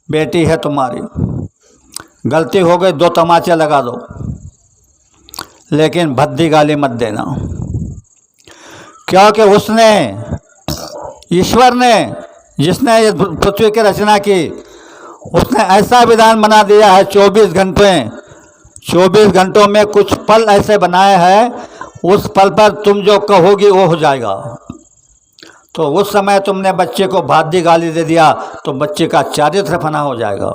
बेटी है तुम्हारी, गलती हो गई 2 तमाचे लगा दो, लेकिन भद्दी गाली मत देना, क्योंकि उसने, ईश्वर ने, जिसने ये पृथ्वी की रचना की, उसने ऐसा विधान बना दिया है 24 घंटों में कुछ पल ऐसे बनाए हैं, उस पल पर तुम जो कहोगी वो हो जाएगा। तो उस समय तुमने बच्चे को भद्दी गाली दे दिया तो बच्चे का चारित्र फना हो जाएगा।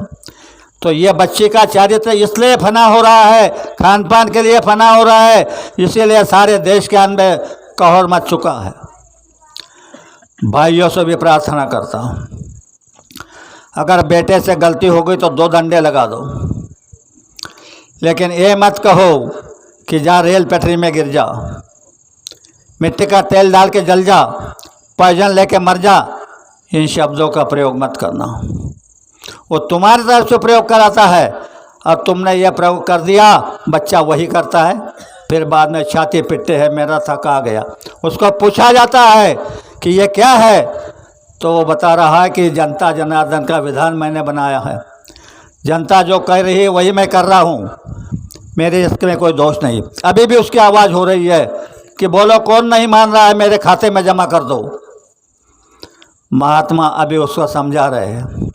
तो ये बच्चे का चारित्र इसलिए फना हो रहा है, खान पान के लिए फना हो रहा है, इसीलिए सारे देश के अंदर कहर मच चुका है। भाइयों से भी प्रार्थना करता हूँ, अगर बेटे से गलती हो गई तो 2 डंडे लगा दो, लेकिन ये मत कहो कि जा रेल पटरी में गिर जा, मिट्टी का तेल डाल के जल जा, पॉइजन लेके मर जा। इन शब्दों का प्रयोग मत करना। वो तुम्हारी तरफ से प्रयोग कराता है और तुमने यह प्रयोग कर दिया, बच्चा वही करता है, फिर बाद में छाती पिटते हैं मेरा था कहाँ गया। उसको पूछा जाता है कि ये क्या है, तो वो बता रहा है कि जनता जनार्दन का विधान मैंने बनाया है, जनता जो कह रही है वही मैं कर रहा हूँ, मेरे इसमें कोई दोष नहीं। अभी भी उसकी आवाज़ हो रही है कि बोलो कौन नहीं मान रहा है, मेरे खाते में जमा कर दो। महात्मा अभी उसको समझा रहे हैं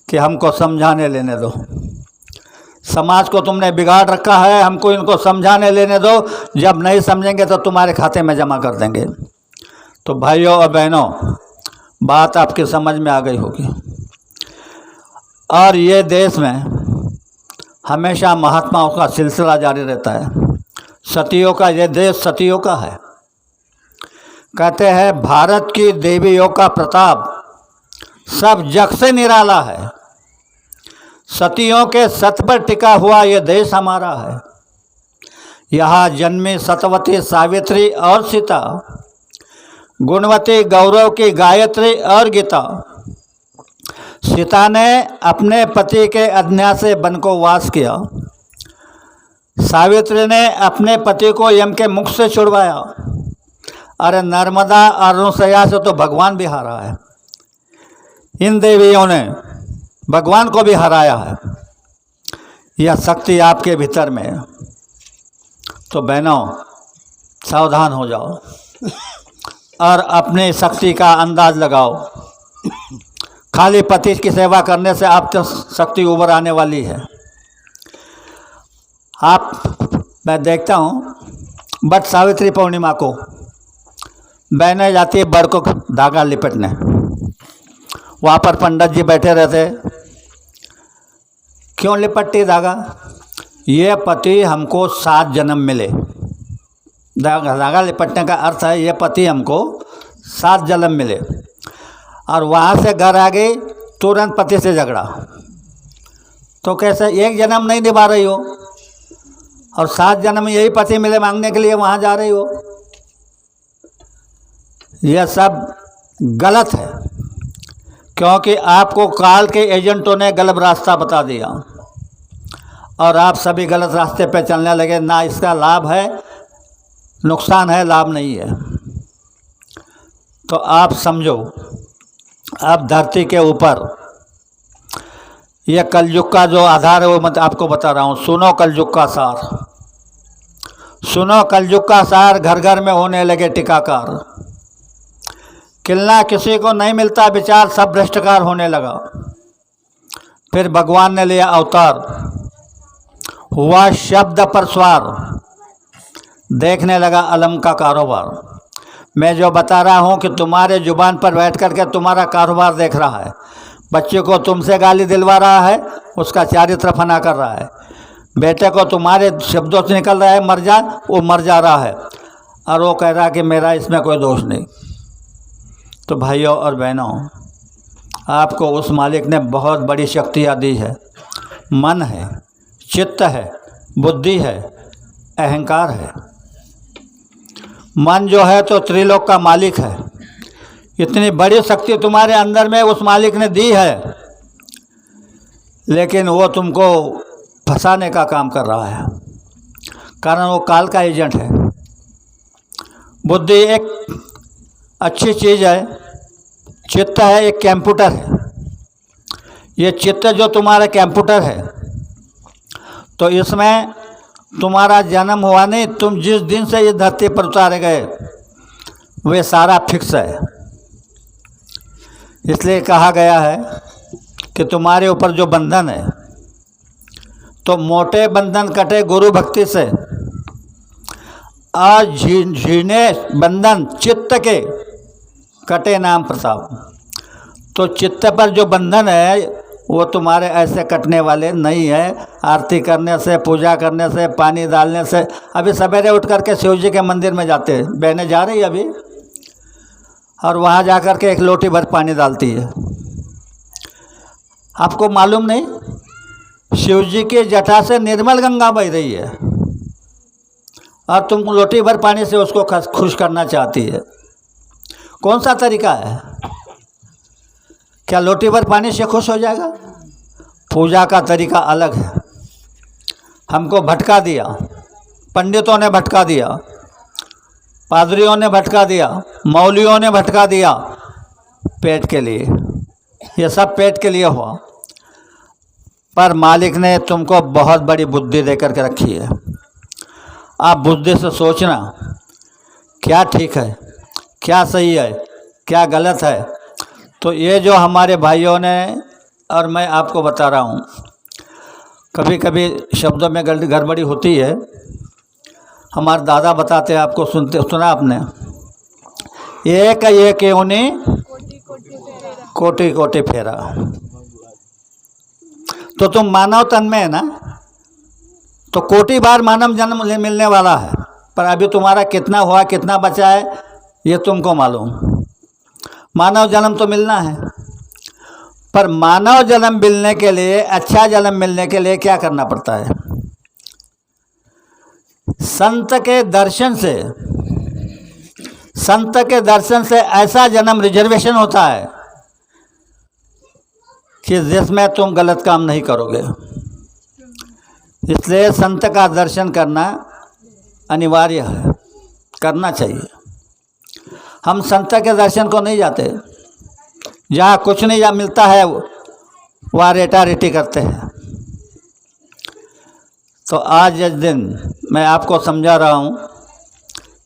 कि हमको समझाने लेने दो, समाज को तुमने बिगाड़ रखा है, हमको इनको समझाने लेने दो, जब नहीं समझेंगे तो तुम्हारे खाते में जमा कर देंगे। तो भाइयों और बहनों, बात आपकी समझ में आ गई होगी। और ये देश में हमेशा महात्माओं का सिलसिला जारी रहता है। सतियों का ये देश सतियों का है। कहते हैं भारत की देवियों का प्रताप सब जग से निराला है, सतियों के सत पर टिका हुआ ये देश हमारा है। यहाँ जन्मी सतवती सावित्री और सीता, गुणवती गौरव की गायत्री और गीता। सीता ने अपने पति के आज्ञा से वन को वास किया, सावित्री ने अपने पति को यम के मुख से छुड़वाया। अरे नर्मदा और अनुसया से तो भगवान भी हारा है, इन देवियों ने भगवान को भी हराया है। यह शक्ति आपके भीतर में है। तो बहनों सावधान हो जाओ और अपनी शक्ति का अंदाज लगाओ। खाली पति की सेवा करने से आप तो शक्ति उभर आने वाली है। मैं देखता हूँ बट सावित्री पूर्णिमा को बहनें जाती है बड़ को धागा लिपटने, वहाँ पर पंडित जी बैठे रहते। क्यों लिपटती धागा? ये पति हमको 7 जन्म मिले। धागा लिपटने का अर्थ है ये पति हमको 7 जन्म मिले। और वहाँ से घर आ गई, तुरंत पति से झगड़ा। तो कैसे 1 जन्म नहीं निभा रही हो और 7 जन्म यही पति मिले मांगने के लिए वहाँ जा रही हो? यह सब गलत है, क्योंकि आपको काल के एजेंटों ने गलत रास्ता बता दिया और आप सभी गलत रास्ते पे चलने लगे। ना इसका लाभ है, नुकसान है, लाभ नहीं है। तो आप समझो, आप धरती के ऊपर यह कलयुग का जो आधार है वो मैं आपको बता रहा हूँ। सुनो कलयुग का सार, सुनो कलयुग का सार। घर घर में होने लगे टीकाकार, किलना किसी को नहीं मिलता विचार, सब भ्रष्टकार होने लगा। फिर भगवान ने लिया अवतार, हुआ शब्द पर स्वार, देखने लगा अलम का कारोबार। मैं जो बता रहा हूँ कि तुम्हारे जुबान पर बैठ करके तुम्हारा कारोबार देख रहा है। बच्चे को तुमसे गाली दिलवा रहा है, उसका चारित्र फना कर रहा है। बेटे को तुम्हारे शब्दों से निकल रहा है मर जा, वो मर जा रहा है और वो कह रहा है कि मेरा इसमें कोई दोष नहीं। तो भाइयों और बहनों, आपको उस मालिक ने बहुत बड़ी शक्तियाँ दी है। मन है, चित्त है, बुद्धि है, अहंकार है। मन जो है तो त्रिलोक का मालिक है। इतनी बड़ी शक्ति तुम्हारे अंदर में उस मालिक ने दी है, लेकिन वो तुमको फंसाने का काम कर रहा है, कारण वो काल का एजेंट है। बुद्धि एक अच्छी चीज़ है, चित्त है एक कंप्यूटर है। ये चित्त जो तुम्हारा कंप्यूटर है, तो इसमें तुम्हारा जन्म हुआ नहीं, तुम जिस दिन से ये धरती पर उतारे गए वे सारा फिक्स है। इसलिए कहा गया है कि तुम्हारे ऊपर जो बंधन है, तो मोटे बंधन कटे गुरु भक्ति से, और झीने बंधन चित्त के कटे नाम प्रताप। तो चित्त पर जो बंधन है वो तुम्हारे ऐसे कटने वाले नहीं है। आरती करने से, पूजा करने से, पानी डालने से। अभी सवेरे उठ करके शिव जी के मंदिर में जाते हैं, बहनें जा रही अभी, और वहाँ जा कर के एक लोटी भर पानी डालती है। आपको मालूम नहीं, शिव जी की जटा से निर्मल गंगा बह रही है, और तुम लोटी भर पानी से उसको खुश करना चाहती है। कौन सा तरीका है? क्या लोटी भर पानी से खुश हो जाएगा? पूजा का तरीका अलग है। हमको भटका दिया, पंडितों ने भटका दिया, पादरियों ने भटका दिया, मौलियों ने भटका दिया, पेट के लिए। ये सब पेट के लिए हुआ, पर मालिक ने तुमको बहुत बड़ी बुद्धि देकर के रखी है। आप बुद्धि से सोचना क्या ठीक है, क्या सही है, क्या गलत है। तो ये जो हमारे भाइयों ने, और मैं आपको बता रहा हूँ, कभी कभी शब्दों में गड़बड़ी होती है। हमारे दादा बताते हैं, आपको सुना आपने, एक एक योनि कोटि कोटि फेरा। तो तुम मानव तन में है ना, तो कोटि बार मानव जन्म मिलने वाला है, पर अभी तुम्हारा कितना हुआ, कितना बचा है, ये तुमको मालूम। मानव जन्म तो मिलना है, पर मानव जन्म मिलने के लिए, अच्छा जन्म मिलने के लिए क्या करना पड़ता है? संत के दर्शन से, संत के दर्शन से ऐसा जन्म रिजर्वेशन होता है कि जिसमें तुम गलत काम नहीं करोगे। इसलिए संत का दर्शन करना अनिवार्य है, करना चाहिए। हम संत के दर्शन को नहीं जाते, जहाँ कुछ नहीं मिलता है वहाँ रेटा रेटी करते हैं। तो आज इस दिन मैं आपको समझा रहा हूँ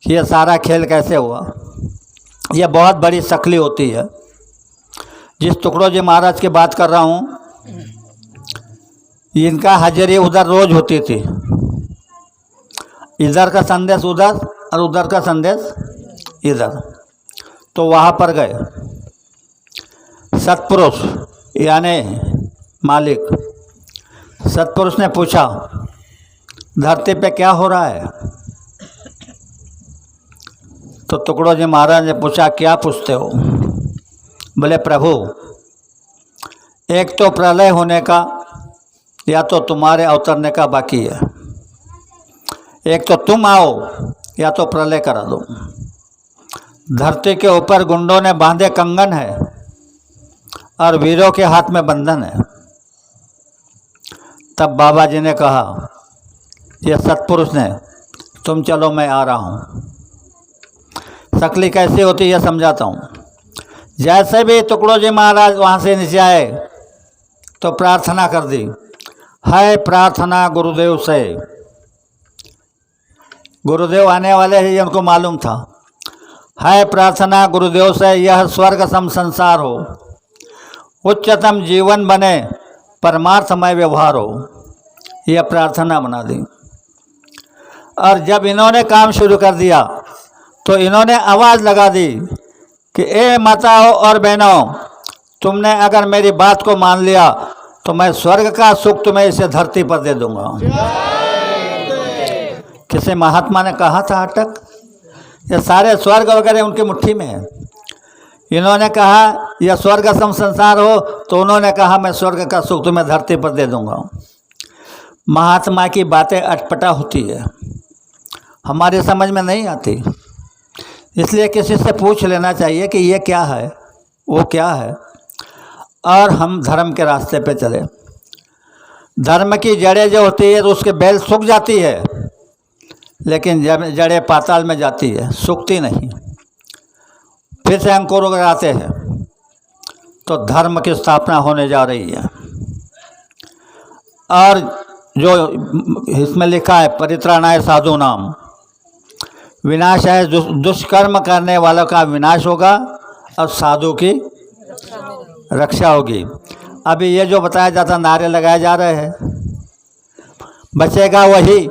कि ये सारा खेल कैसे हुआ। यह बहुत बड़ी शक्ली होती है। जिस टुकड़ो जी महाराज की बात कर रहा हूँ, इनका हाजिरी उधर रोज होती थी। इधर का संदेश उधर और उधर का संदेश इधर। तो वहाँ पर गए सत्पुरुष यानी मालिक। सत्पुरुष ने पूछा, धरती पे क्या हो रहा है? तो टुकड़ो जी महाराज ने पूछा, क्या पूछते हो? बोले, प्रभु, एक तो प्रलय होने का या तो तुम्हारे अवतरने का बाकी है। एक तो तुम आओ या तो प्रलय करा दो। धरती के ऊपर गुंडों ने बांधे कंगन है और वीरों के हाथ में बंधन है। तब बाबा जी ने कहा, ये सत्पुरुष ने, तुम चलो मैं आ रहा हूँ। शक्ली कैसी होती है यह समझाता हूँ। जैसे भी टुकड़ो जी महाराज वहाँ से नीचे आए तो प्रार्थना कर दी, है प्रार्थना गुरुदेव से। गुरुदेव आने वाले ही उनको मालूम था। है प्रार्थना गुरुदेव से, यह स्वर्ग सम संसार हो, उच्चतम जीवन बने, परमार्थमय व्यवहार हो। यह प्रार्थना बना दी। और जब इन्होंने काम शुरू कर दिया तो इन्होंने आवाज़ लगा दी कि ए माताओं और बहनों, तुमने अगर मेरी बात को मान लिया तो मैं स्वर्ग का सुख तुम्हें इसे धरती पर दे दूंगा। किसी महात्मा ने कहा था अटक, ये सारे स्वर्ग वगैरह उनकी मुट्ठी में है। इन्होंने कहा यह स्वर्ग सम संसार हो, तो उन्होंने कहा मैं स्वर्ग का सुख तुम्हें धरती पर दे दूंगा। महात्मा की बातें अटपटा होती है, हमारी समझ में नहीं आती। इसलिए किसी से पूछ लेना चाहिए कि ये क्या है, वो क्या है, और हम धर्म के रास्ते पे चले। धर्म की जड़ें जो होती है तो उसके बेल सूख जाती है, लेकिन जड़ें पाताल में जाती है, सूखती नहीं। फिर से अंकुर उगाते हैं, तो धर्म की स्थापना होने जा रही है। और जो इसमें लिखा है परित्राणाय साधु नाम, विनाश है दुष्कर्म करने वालों का विनाश होगा और साधु की रक्षा होगी। अभी ये जो बताया जाता नारे लगाए जा रहे हैं, बचेगा वही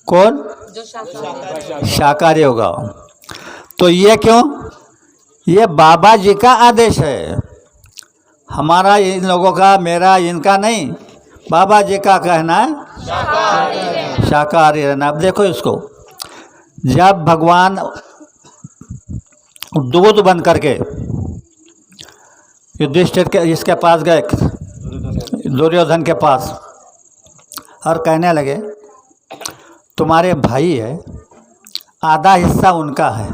कौन? शाकाहारी होगा। तो ये क्यों? ये बाबा जी का आदेश है, हमारा इन लोगों का, मेरा, इनका नहीं, बाबा जी का कहना है शाकाहारी रहना। अब देखो इसको, जब भगवान दूध बन करके युधिष्ठिर के इसके पास गए, दुर्योधन के पास, और कहने लगे तुम्हारे भाई है, आधा हिस्सा उनका है,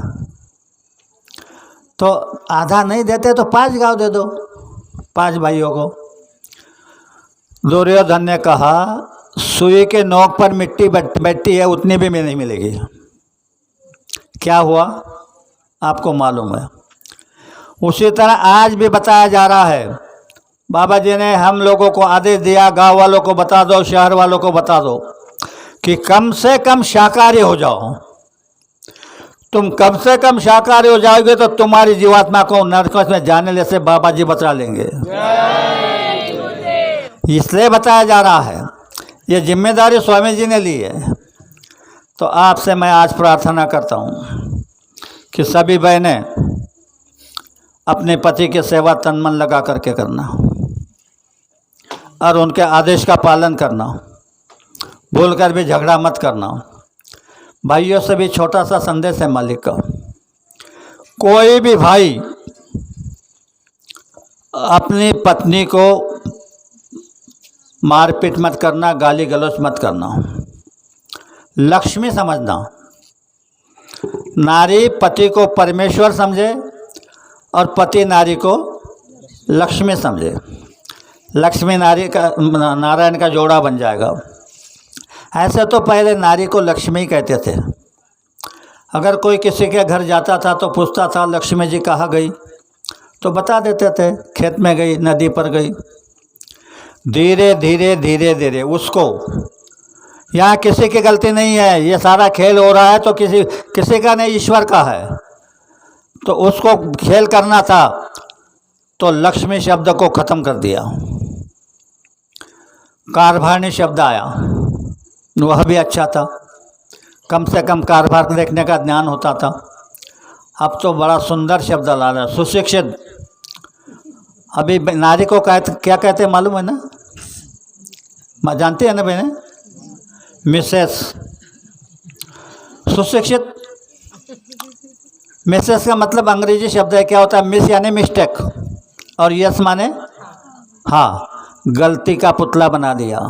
तो आधा नहीं देते तो 5 गाँव दे दो 5 भाइयों को। दुर्योधन ने कहा सुई के नोक पर मिट्टी बैठती है, उतनी भी नहीं मिलेगी। क्या हुआ आपको मालूम है। उसी तरह आज भी बताया जा रहा है, बाबा जी ने हम लोगों को आदेश दिया, गांव वालों को बता दो, शहर वालों को बता दो कि कम से कम शाकाहारी हो जाओ। तुम कम से कम शाकाहारी हो जाओगे तो तुम्हारी जीवात्मा को नरक में जाने से बाबा जी बचा लेंगे। इसलिए बताया जा रहा है, ये जिम्मेदारी स्वामी जी ने ली है। तो आपसे मैं आज प्रार्थना करता हूँ कि सभी बहनें अपने पति की सेवा तन मन लगा करके करना और उनके आदेश का पालन करना, भूलकर भी झगड़ा मत करना। भाइयों से भी छोटा सा संदेश है मालिक का, कोई भी भाई अपनी पत्नी को मारपीट मत करना, गाली गलौज मत करना, लक्ष्मी समझना। नारी पति को परमेश्वर समझे और पति नारी को लक्ष्मी समझे। लक्ष्मी नारी का, नारायण का जोड़ा बन जाएगा। ऐसे तो पहले नारी को लक्ष्मी कहते थे। अगर कोई किसी के घर जाता था तो पूछता था लक्ष्मी जी कहाँ गई, तो बता देते थे खेत में गई, नदी पर गई। धीरे धीरे धीरे धीरे उसको, यहाँ किसी की गलती नहीं है, ये सारा खेल हो रहा है तो किसी का नहीं, ईश्वर का है। तो उसको खेल करना था तो लक्ष्मी शब्द को ख़त्म कर दिया, कारभारणी शब्द आया, वह भी अच्छा था, कम से कम कारभार देखने का ज्ञान होता था। अब तो बड़ा सुंदर शब्द ला रहा है, सुशिक्षित। अभी नारी को क्या कहते हैं मालूम है ना, जानते हैं ना बहने? मिसेस। सुशिक्षित, मिसेस का मतलब अंग्रेजी शब्द है, क्या होता है? मिस यानी मिस्टेक और यस माने हाँ, गलती का पुतला बना दिया।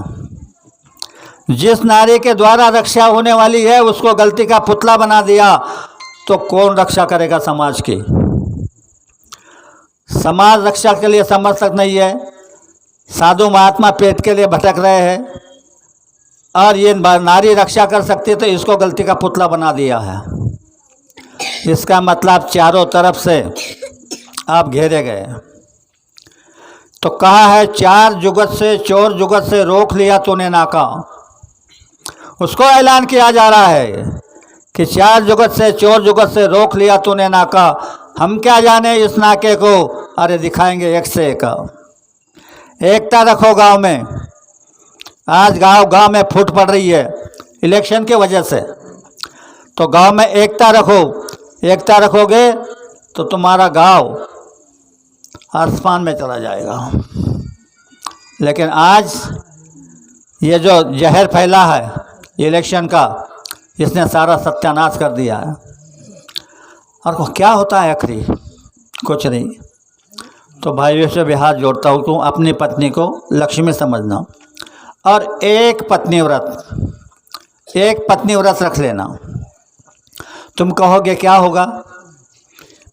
जिस नारी के द्वारा रक्षा होने वाली है उसको गलती का पुतला बना दिया तो कौन रक्षा करेगा समाज की? समाज रक्षा के लिए समझ तक नहीं है। साधु महात्मा पेट के लिए भटक रहे हैं और ये नारी रक्षा कर सकती है तो इसको गलती का पुतला बना दिया है। इसका मतलब चारों तरफ से आप घेरे गए। तो कहा है 4 जुगत से चोर जुगत से रोक लिया तूने नाका। उसको ऐलान किया जा रहा है कि 4 जुगत से चोर जुगत से रोक लिया तूने नाका। हम क्या जाने इस नाके को, अरे दिखाएंगे एक से एक। एकता रखो गांव में। आज गांव में फूट पड़ रही है इलेक्शन की वजह से, तो गांव में एकता रखो। एकता रखोगे तो तुम्हारा गांव आसमान में चला जाएगा। लेकिन आज ये जो जहर फैला है इलेक्शन का, इसने सारा सत्यानाश कर दिया है। और क्या होता है आखिरी? कुछ नहीं। तो भाइयों से भी हाथ जोड़ता हूँ, तुम अपनी पत्नी को लक्ष्मी समझना और एक पत्नी व्रत रख लेना। तुम कहोगे क्या होगा?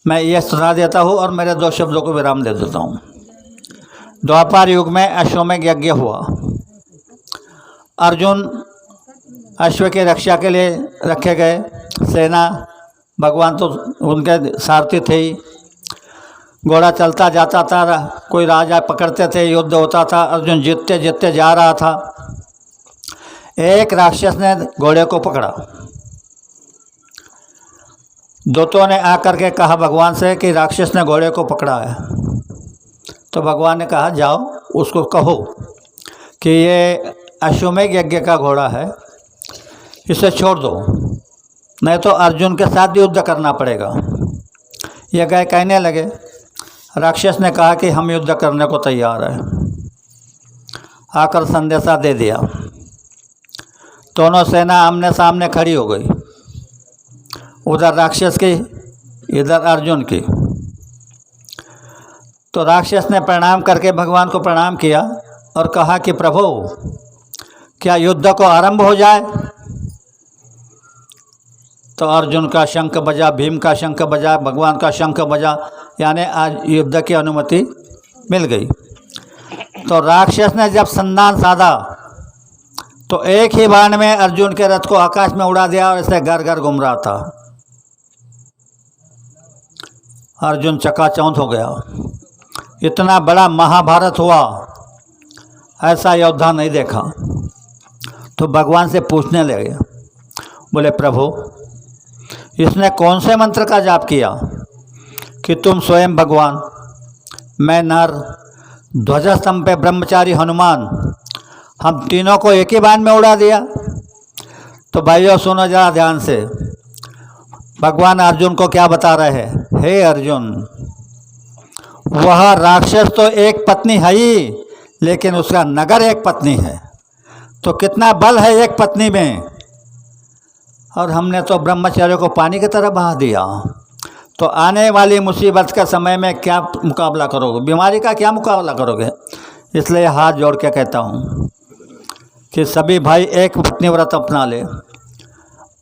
मैं ये सुना देता हूँ और मेरे 2 शब्दों को विराम दे देता हूँ। द्वापर युग में अश्वमेध यज्ञ हुआ। अर्जुन अश्व की रक्षा के लिए रखे गए, सेना, भगवान तो उनके सारथी थे ही। घोड़ा चलता जाता था, कोई राजा पकड़ते थे, युद्ध होता था, अर्जुन जीतते जीतते जा रहा था। एक राक्षस ने घोड़े को पकड़ा। दूतों ने आकर के कहा भगवान से कि राक्षस ने घोड़े को पकड़ा है। तो भगवान ने कहा जाओ उसको कहो कि ये अश्वमेध यज्ञ का घोड़ा है, इसे छोड़ दो, नहीं तो अर्जुन के साथ युद्ध करना पड़ेगा। ये गए कहने लगे। राक्षस ने कहा कि हम युद्ध करने को तैयार हैं। आकर संदेशा दे दिया। दोनों सेना आमने सामने खड़ी हो गई, उधर राक्षस की, इधर अर्जुन की। तो राक्षस ने प्रणाम करके भगवान को प्रणाम किया और कहा कि प्रभु क्या युद्ध को आरंभ हो जाए। तो अर्जुन का शंख बजा, भीम का शंख बजा, भगवान का शंख बजा, यानी आज युद्ध की अनुमति मिल गई। तो राक्षस ने जब संधान साधा तो एक ही बाण में अर्जुन के रथ को आकाश में उड़ा दिया और इसे घर घर घूम रहा था। अर्जुन चकाचौंध हो गया। इतना बड़ा महाभारत हुआ, ऐसा योद्धा नहीं देखा। तो भगवान से पूछने लगे, बोले प्रभु इसने कौन से मंत्र का जाप किया कि तुम स्वयं भगवान, मैं नर, ध्वजस्तंभ पे ब्रह्मचारी हनुमान, हम तीनों को एक ही बाण में उड़ा दिया। तो भाइयों सुनो जरा ध्यान से, भगवान अर्जुन को क्या बता रहे हैं। हे अर्जुन, वह राक्षस तो एक पत्नी है ही, लेकिन उसका नगर एक पत्नी है। तो कितना बल है एक पत्नी में। और हमने तो ब्रह्मचर्य को पानी की तरह बहा दिया। तो आने वाली मुसीबत के समय में क्या मुकाबला करोगे, बीमारी का क्या मुकाबला करोगे। इसलिए हाथ जोड़ के कहता हूँ कि सभी भाई एक पत्नी व्रत अपना ले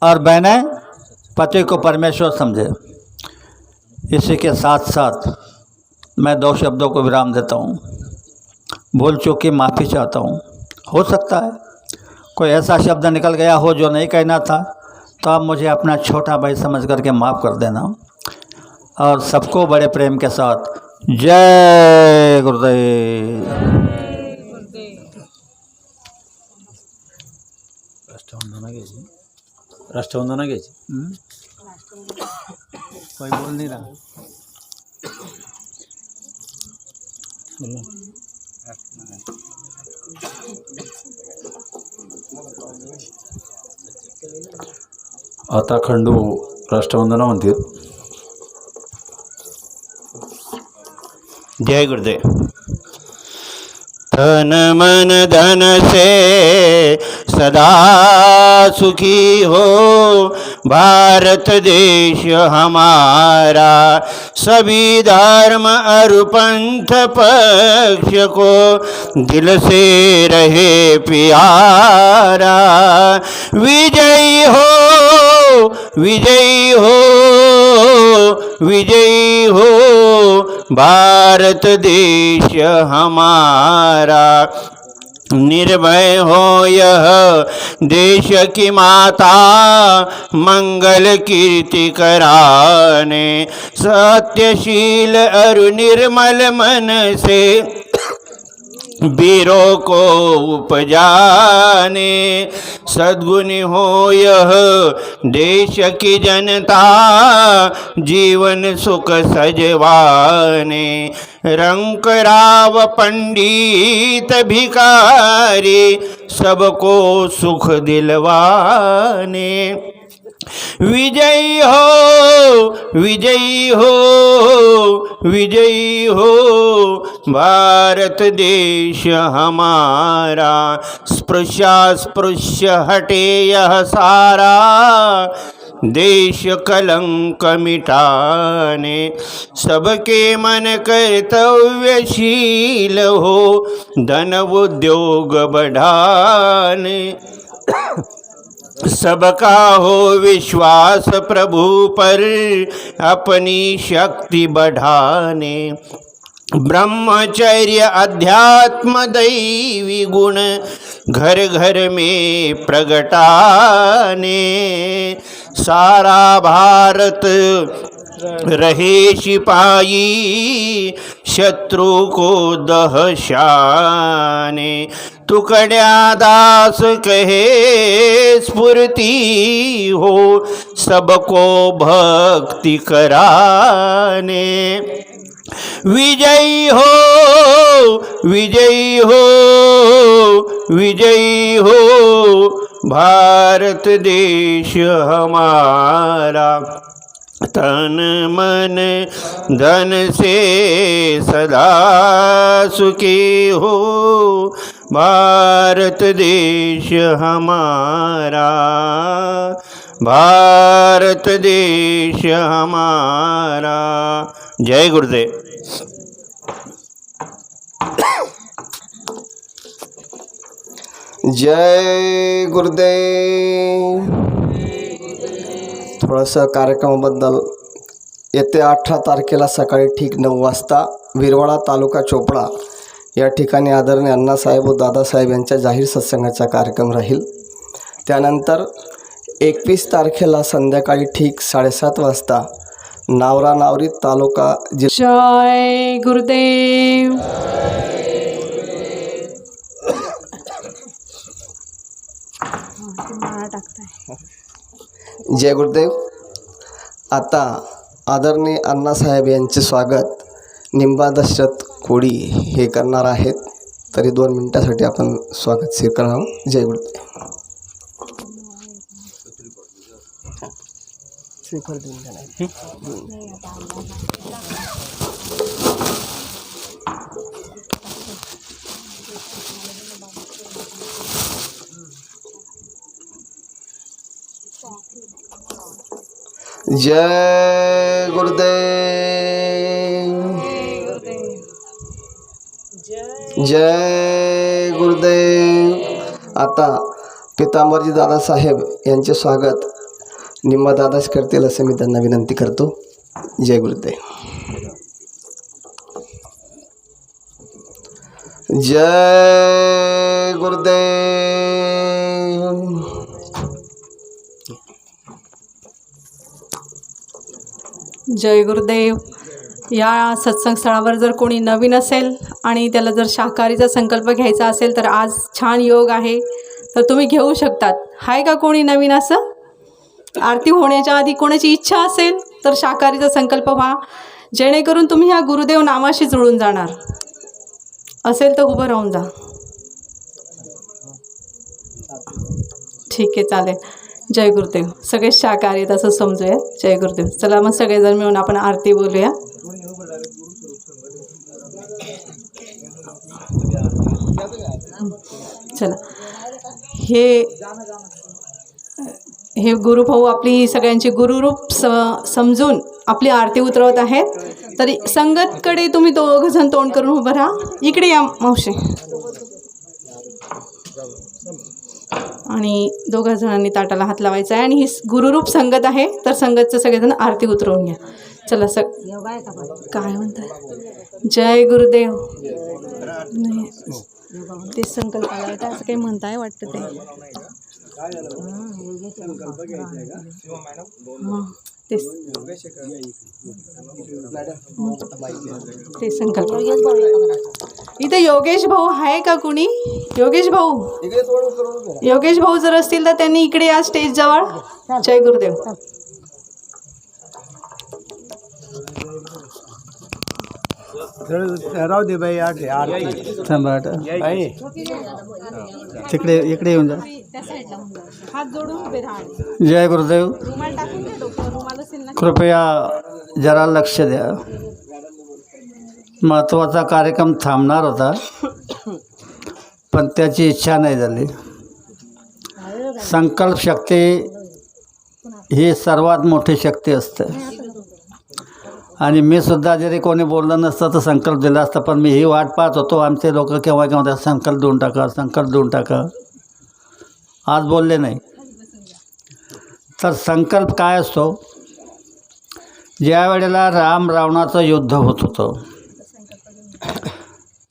और बहनें पति को परमेश्वर समझे। इसी के साथ साथ मैं 2 शब्दों को विराम देता हूँ। भूल चूक की माफ़ी चाहता हूँ। हो सकता है कोई ऐसा शब्द निकल गया हो जो नहीं कहना था, तो आप मुझे अपना छोटा भाई समझ करके माफ़ कर देना। और सबको बड़े प्रेम के साथ जय गुरुदेव। राष्ट्रवंदना घ्यायची। कोई बोल नहीं रहा। आता खंडू राष्ट्रवंदना म्हणतील। जय गुरुदेव। तन मन धन से सदा सुखी हो भारत देश हमारा, सभी धर्म और पंथ पक्ष को दिल से रहे प्यारा। विजयी हो, विजयी हो, विजयी हो भारत देश हमारा। निर्भय हो यह देश की माता, मंगल कीर्ति कराने, सत्यशील और निर्मल मन से वीरों को उपजाने। सद्गुणी हो यह देश की जनता, जीवन सुख सजवाने। रंक राव पंडित भिखारी, सबको सुख दिलवाने। विजयी हो, विजयी हो, विजयी हो भारत देश हमारा। स्पृश्य हटे यह सारा, देश कलंक मिटाने। सबके मन कर्तव्यशील हो, धन उद्योग बढ़ाने। सबका हो विश्वास प्रभु पर, अपनी शक्ति बढ़ाने। ब्रह्मचर्य अध्यात्म दैवी गुण, घर घर में प्रगटाने। सारा भारत रहे सिपाही शत्रु को दहशाने। तुकड्या दास कहे स्फूर्ति हो सबको भक्ति कराने। विजयी हो विजयी हो विजयी हो भारत देश हमारा। तन मन धन से सदा सुखी हो भारत देश हमारा। भारत देश हमारा। जय गुरुदेव। जय गुरुदेव। थोडंसं कार्यक्रमाबद्दल येत्या 18 तारखेला सकाळी ठीक 9 वाजता विरवाडा तालुका चोपडा या ठिकाणी आदरणीय अण्णासाहेब व दादासाहेब यांच्या जाहीर सत्संगाचा कार्यक्रम राहील। त्यानंतर 21 तारखेला संध्याकाळी ठीक 7:30 वाजता नावरा नावरी तालुका जय गुरुदेव। जय गुरुदेव। आता आदरणीय अण्णासाहेब यांचे स्वागत निंबादशरथ कोळी हे करणार आहेत, तरी 2 मिनिटासाठी आपण स्वागत स्वीकार आहोत। जय गुरुदेव। जय गुरुदेव। जय गुरुदेव। आता पितांबरजी दादासाहेब यांचे स्वागत निम्मा दादाच करतील असे मी त्यांना विनंती करतो। जय गुरुदेव। जय गुरुदेव। जय गुरुदेव। या सत्संग स्थळावर जर कोणी नवीन असेल आणि त्याला जर शाकाहारीचा संकल्प घ्यायचा असेल तर आज छान योग आहे, तर तुम्ही घेऊ शकतात। आहे का कोणी नवीन असं? आरती होण्याच्या आधी कोणाची इच्छा असेल तर शाकाहारीचा संकल्प व्हा, जेणेकरून तुम्ही ह्या गुरुदेव नामाशी जुळून जाणार। असेल तर उभं राहून जा। ठीक आहे, चालेल। जय गुरुदेव। सगळे शाकाहारी आहेत असं समजूया। जय गुरुदेव। चला मग सगळेजण मिळून आपण आरती बोलूया। चला, हे गुरुभाऊ आपली सगळ्यांची गुरुरूप समजून आपली आरती उतरवत आहेत। तरी संगतकडे तुम्ही 2 जण तोंड करून उभं राहा। इकडे या मावशी। आणि 2 जणांनी ताटाला हात लावायचा आहे आणि ही गुरुरूप संगत आहे, तर संगतचं सगळेजण आरती उतरवून घ्या। चला काय म्हणताय? जय गुरुदेव। ते संकल्प आला आहे, असं काही म्हणताय वाटतं ते। ते संकल्प इथे योगेश भाऊ आहे का कुणी? योगेश भाऊ जर असतील तर त्यांनी इकडे या स्टेज जवळ। जय गुरुदेव। राहू दे बाई, थांबा तिकडे इकडे येऊन जा। हात जोडून उभे राहा। जय गुरुदेव। रुमाल टाकून द्या डोक्यावर, रुमाल असेल ना। कृपया जरा लक्ष द्या। महत्त्वाचा कार्यक्रम थांबणार होता, पण त्याची इच्छा नाही झाली। संकल्प शक्ती ही सर्वात मोठी शक्ती असते आणि मी सुद्धा जरी कोणी बोललं नसतं तर संकल्प दिला असता, पण मी ही वाट पाहत होतो आमचे लोक केव्हा केव्हा संकल्प देऊन टाका, संकल्प देऊन टाका। आज बोलले नाही। तर संकल्प काय असतो? ज्या वेळेला राम रावणाचं युद्ध होत होतं,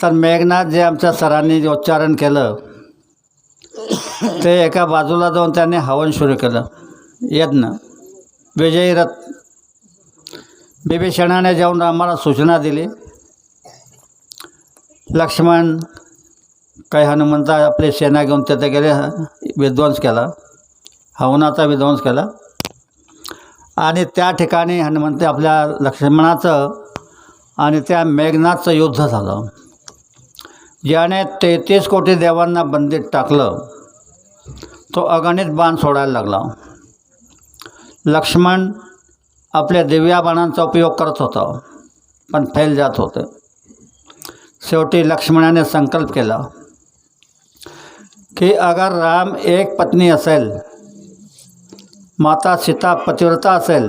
तर मेघनाथ जे आमच्या सरांनी उच्चारण केलं ते एका बाजूला जाऊन त्यांनी हवन सुरू केलं, यज्ञ, विजयी रथ। विभीषणाने जाऊन रामाला सूचना दिली, लक्ष्मण काही हनुमंता आपली सेना घेऊन तिथे गेले, विध्वंस केला, हवनाचा विध्वंस केला. आणि त्या ठिकाणी हनुमंत आपल्या लक्ष्मणाचं आणि त्या मेघनाथचं युद्ध झालं, ज्याने 33 कोटी देवांना बंदीत टाकलं. तो अगणित बाण सोडायला लागला. लक्ष्मण आपल्या दिव्या बाणांचा उपयोग करत होता, पण फेल जात होते. शेवटी लक्ष्मणाने संकल्प केला की अगर राम एक पत्नी असेल, माता सीता पतिव्रता असेल,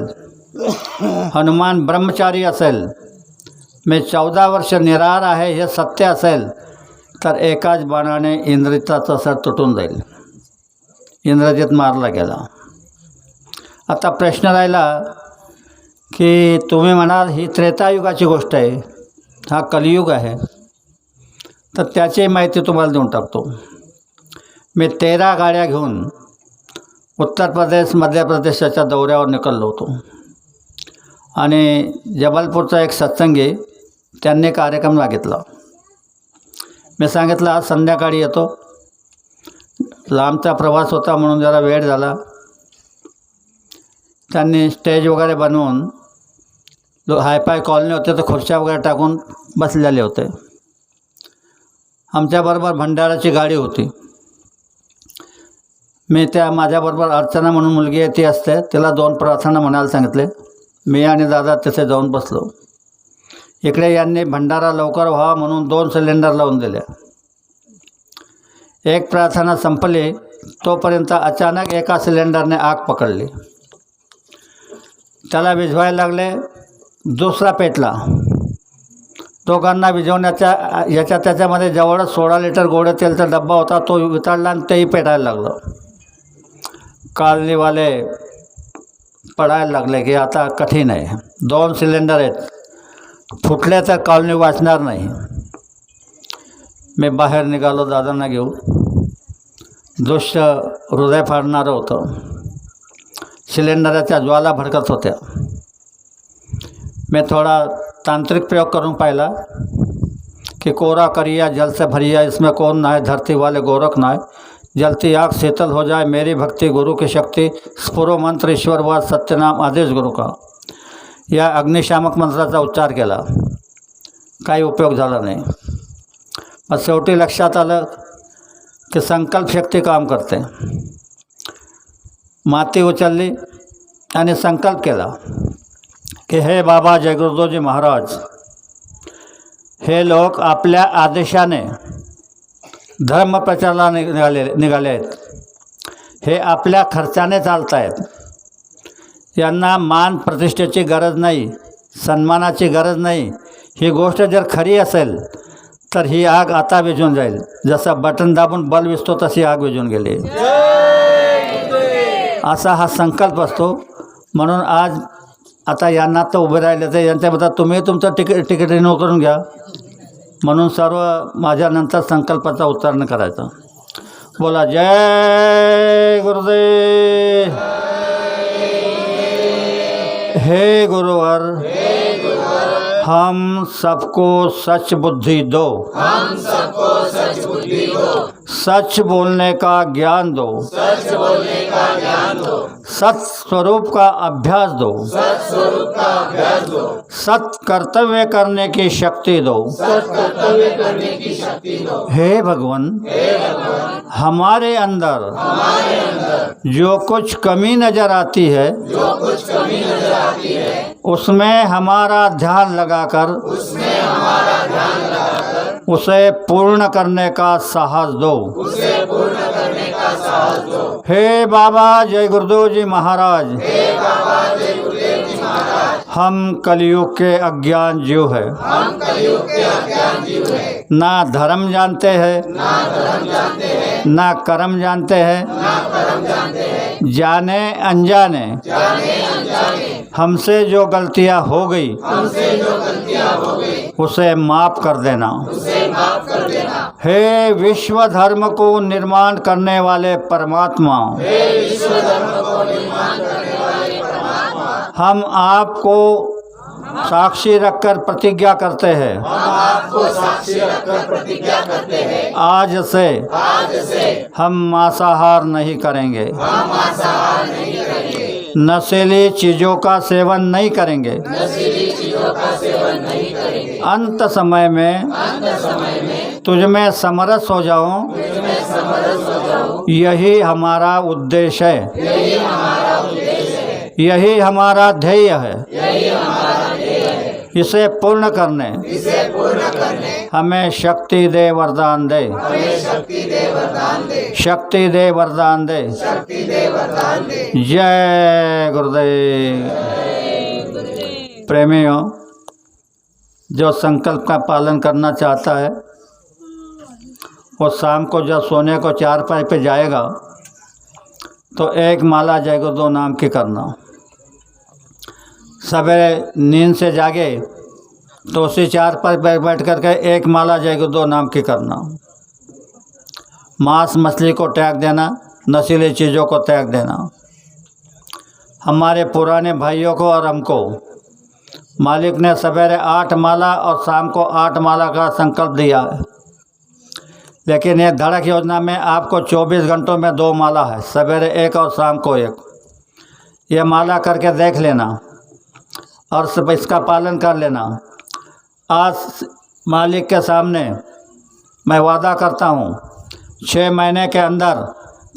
हनुमान ब्रह्मचारी असेल, मी 14 वर्ष निराहार आहे हे सत्य असेल, तर एकाच बाणाने इंद्रजिताचा सर तुटून जाईल. इंद्रजित मारला गेला. आता प्रश्न राहिला की तुम्ही म्हणाल ही त्रेतायुगाची गोष्ट आहे, हा कलियुग आहे, तर त्याची माहिती तुम्हाला देऊन टाकतो. मी 13 गाड्या घेऊन उत्तर प्रदेश मध्य प्रदेशाच्या दौऱ्यावर निघालो होतो. आणि जबलपूरचा एक सत्संगी त्यांनी कार्यक्रम मागितला. मी सांगितलं आज संध्याकाळी येतो, लांबचा प्रवास होता म्हणून जरा वेळ झाला. त्यांनी स्टेज वगैरे बनवून, हायफाय कॉलनी होते तर खुर्च्या वगैरे टाकून बसलेले होते. आमच्याबरोबर भंडाराची गाडी होती. मी त्या माझ्याबरोबर अर्चना म्हणून मुलगी आहे ती असते, तिला 2 प्रार्थना म्हणायला सांगितले. मी आणि दादा तिथे जाऊन बसलो. इकडे यांनी भंडारा लवकर व्हावा म्हणून 2 सिलेंडर लावून दिले. एक प्रार्थना संपली तोपर्यंत अचानक एका सिलेंडरने आग पकडली. त्याला विझवायला लागले, दुसरा पेटला. दोघांना विझवण्याच्या त्याच्यामध्ये जवळच 16 लिटर गोडे तेलचा डब्बा होता, तो वितळला आणि तेही पेटायला लागलं. कॉलनीवाले पडायला लागले की आता कठीण आहे, 2 सिलेंडर आहेत, फुटले तर कॉलनी वाचणार नाही. मी बाहेर निघालो दादांना घेऊन. दृश्य हृदय फाडणारं होतं. सिलेंडरच्या ज्वाला भडकत होत्या. मैं थोड़ा तांत्रिक प्रयोग करूं पाहिला कि कोरा करिया जल से भरिया, इसमें कौन ना है धरती वाले गोरख ना है, जलती आग शीतल हो जाए मेरी भक्ति गुरु की शक्ति, स्फुरो मंत्र ईश्वरवाद सत्यनाम आदेश गुरु का. या अग्निशामक मंत्राचा उच्चार केला, काही उपयोग झाला नाही. मग शेवटी लक्षात आलं की संकल्प शक्ती काम करते. माती उचलली आणि संकल्प केला की हे बाबा जय गुरुदेवजी महाराज, हे लोक आपल्या आदेशाने धर्म प्रचाराला निघाले आहेत, हे आपल्या खर्चाने चालत आहेत, यांना मान प्रतिष्ठेची गरज नाही, सन्मानाची गरज नाही. ही गोष्ट जर खरी असेल तर ही आग आता विझून जाईल. जसं बटन दाबून बल्ब विझतो तशी आग विझून गेली. असा हा संकल्प असतो. म्हणून आज आता यांना तर उभे राहिले तर यांच्याबद्दल तुम्ही तुमचं तिकीट रिन्यू करून घ्या. म्हणून सर्व माझ्यानंतर संकल्पाचा उच्चारण करायचा. बोला जय गुरुदेव. हे गुरुवर, हम सबको सच बुद्धि दो, सच बोलने का ज्ञान दो, सत स्वरूप का अभ्यास दो, सत कर्तव्य करने की शक्ति दो. हे भगवान, हमारे अंदर जो कुछ कमी नजर आती है उसमें हमारा ध्यान लगाकर उसे पूर्ण करने का साहस दो. हे बाबा जय गुरुदेव जी महाराज, हम कलयुग के अज्ञान जीव है, ना धर्म जानते हैं, ना कर्म जानते हैं. जाने अनजाने हमसे जो गलतियां हो गई उसे माफ कर देना. हे विश्व धर्म को निर्माण करने वाले परमात्मा, हम आपको साक्षी रखकर प्रतिज्ञा करते हैं आज से हम मांसाहार नहीं करेंगे नशीली चीज़ों का सेवन नहीं करेंगे अंत समय में तुझ में समरस हो जाऊं यही हमारा उद्देश्य है यही हमारा ध्येय है इसे पूर्ण करने हमें शक्ति दे वरदान दे शक्ति दे वरदान दे जय गुरुदेव। प्रेमियों, जो संकल्प का पालन करना चाहता है वो शाम को जब सोने को चारपाई पे जाएगा तो एक माला जय गुरुदेव नाम की करना। सवेरे नींद से जागे तो उसी चारपाई पर बैठ कर के एक माला जय गुरुदेव नाम की करना। मांस मछली को त्याग देना, नशीली चीज़ों को त्याग देना। हमारे पुराने भाइयों को और हमको मालिक ने सवेरे 8 माला और शाम को 8 माला का संकल्प दिया है, लेकिन ये धड़क योजना में आपको 24 घंटों में 2 माला है, सवेरे 1 और शाम को 1। ये माला करके देख लेना और सब इसका पालन कर लेना। आज मालिक के सामने मैं वादा करता हूँ 6 महीने के अंदर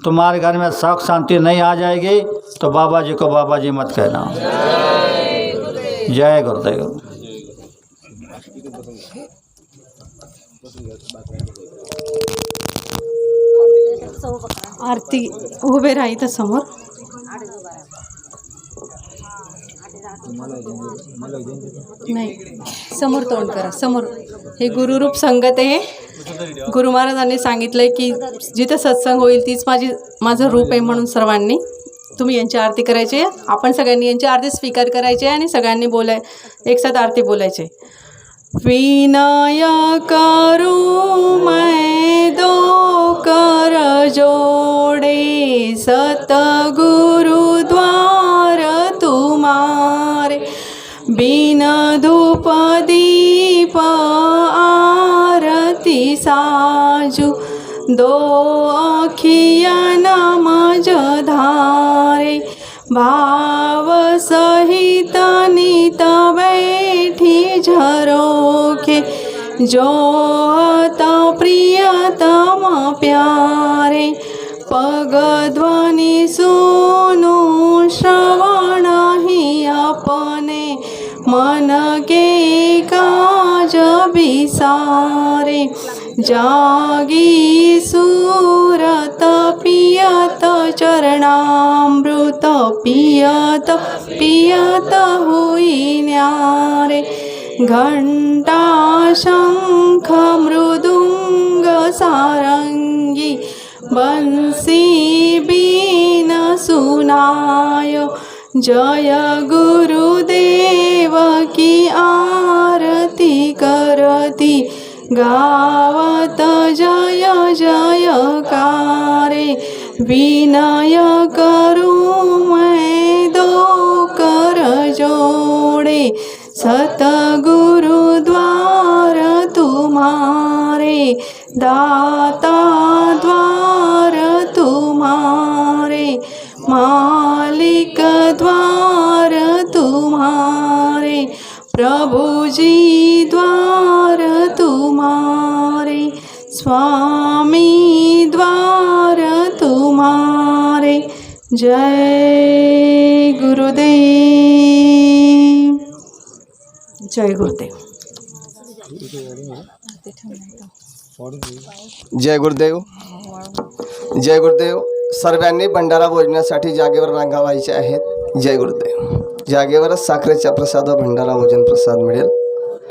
तुम्हारे घर में सुख शांति नहीं आ जाएगी तो बाबा जी को बाबा जी मत कहना। जय गुरुदेव। आरती उभे राहा इथं समोर। नाही, समोर तोंड करा, समोर। हे गुरुरूप संगत आहे। गुरु महाराजांनी सांगितलंय की जिथं सत्संग होईल तीच माझं रूप आहे, म्हणून सर्वांनी तुम्ही यांची आरती करायची आहे। आपण सगळ्यांनी यांची आरती स्वीकार करायची आहे आणि सगळ्यांनी एक साथ आरती बोलायची। विनय करू मैं दो कर जोड़े सतगुरु द्वार तुम्हारे बिन धूप दीप आरती साजू दो अखिया नमज धारे भाव सहित नित बैठी झरोखे जोत प्रियतम प्यारे पग ध्वनि सुनु श्रवण ही अपने मन के काज बिसारे जागी सूरत पियत चरणामृत पियत पियत हुई न्यारे घंटा शंख मृदुंग सारंगी बंसी बीन सुनायो जय गुरुदेव की आरती करती गावत जय जयकारे विनय करूं मैं दो कर जोड़े सतगुरु द्वार तुम्हारे दाता द्वार तुम्हारे मालिक द्वार तुम्हारे प्रभु जी द्वार तुम्हारे स्वामी द्वार तुम्हारे। जय गुरुदेव। जय गुरुदेव। जय गुरुदेव। जय गुरुदेव। सर्वांनी भंडारा भोजनासाठी जागेवर रांगा व्हायचे आहेत। जय गुरुदेव। जागेवरच साखरेचा प्रसाद व भंडारा भोजन प्रसाद मिळेल।